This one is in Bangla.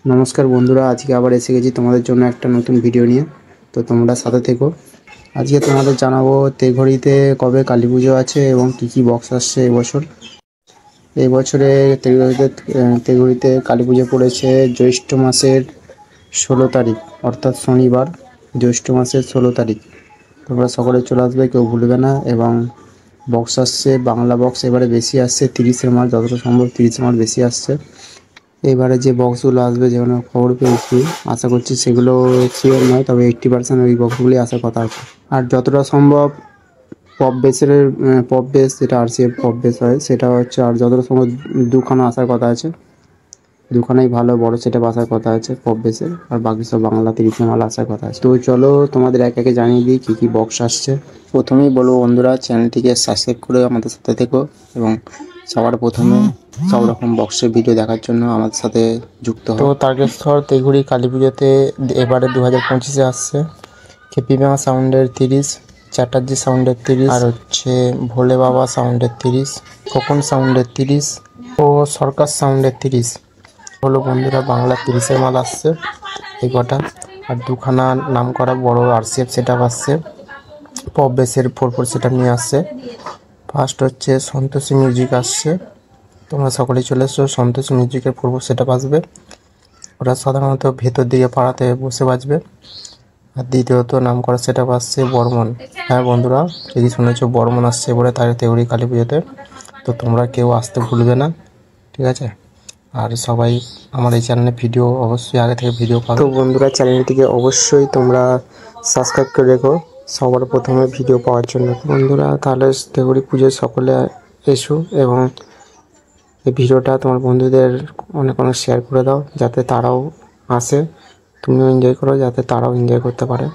নমস্কার বন্ধুরা, আজকে আবার এসে গেছি তোমাদের জন্য একটা নতুন ভিডিও নিয়ে। তো তোমরা সাথে থেকো। আজকে তোমাদের জানাবো তেঘড়িতে কবে কালী পুজো আছে এবং কী কী বক্স আসছে এবছর। এই বছরে তেঘড়িতে কালী পুজো পড়েছে জ্যৈষ্ঠ মাসের 16 তারিখ, অর্থাৎ শনিবার, জ্যৈষ্ঠ মাসের 16 তারিখ। তোমরা সকলে চলে আসবে, কেউ ভুলবে না। এবং বক্স আসছে, বাংলা বক্স এবারে বেশি আসছে, 30-এর মাল, যতটা সম্ভব 30 মাল বেশি আসছে। এবারে যে বক্সগুলো আসবে, যেগুলো খবর পেয়েছি, আশা করছি সেগুলো শিওর নয়, তবে 80% ওই বক্সগুলি আসার কথা আছে। আর যতটা সম্ভব পপ বেস, যেটা RCA পপ বেস হয় সেটা হচ্ছে, আর যতটা সম্ভব দুখানা আসার কথা আছে। দুখানাই ভালো বড় সেটআপ আসার কথা আছে পপ বেসের, আর বাকি সব বাংলা 30 মাল আসার কথা আছে। তো চলো তোমাদের এক একে জানিয়ে দিই কী কী বক্স আসছে। প্রথমেই বলবো বন্ধুরা, চ্যানেলটিকে সাবস্ক্রাইব করে আমাদের সাথে থেকো এবং সবার প্রথমে সব রকম বক্সের ভিডিও দেখার জন্য আমাদের সাথে যুক্ত হও। তো তারকেশ্বর তেঘড়ি কালী পুজোতে এবারে 2025-এ আসছে কেপি ব্যাঙা সাউন্ডের 30, চ্যাটার্জি সাউন্ডের 30, আর হচ্ছে ভোলে বাবা সাউন্ডের 30, খোকন সাউন্ডের 30 ও সরকার সাউন্ডের 30 হলো বন্ধুরা। বাংলা 30-এর মাল আসছে এই কটা। আর দুখানা নাম করা বড় RCF সেটআপ আসছে, পপ বেসের 4/4 সেটআপ নিয়ে আসছে। ফার্স্ট হচ্ছে সন্তোষী মিউজিক আসছে, তোমরা সকলেই চলে এসো। সন্তোষী মিউজিকের 4/4 সেটআপ আসবে, ওটা সাধারণত ভেতর দিকে পাড়াতে বসে বাজবে। আর দ্বিতীয়ত নাম করা সেটআপ আসছে বর্মন। হ্যাঁ বন্ধুরা, যদি শুনেছো, বর্মন আসছে বলে তার তেঘড়ি কালী পুজোতে। তো তোমরা কেউ আসতে ভুলবে না, ঠিক আছে? আর সবাই আমার এই চ্যানেলে ভিডিও অবশ্যই আগে থেকে ভিডিও পাবে। তো বন্ধুরা, চ্যানেলটিকে অবশ্যই তোমরা সাবস্ক্রাইব করে রেখো সবার প্রথমে ভিডিও পাওয়ার জন্য। বন্ধুরা, তাহলে তেঘড়ি পুজোয় সকলে এসো এবং এই ভিডিওটা তোমার বন্ধুদের অনেক অনেক শেয়ার করে দাও, যাতে তারাও আসে, তুমিও এনজয় করো, যাতে তারাও এনজয় করতে পারে।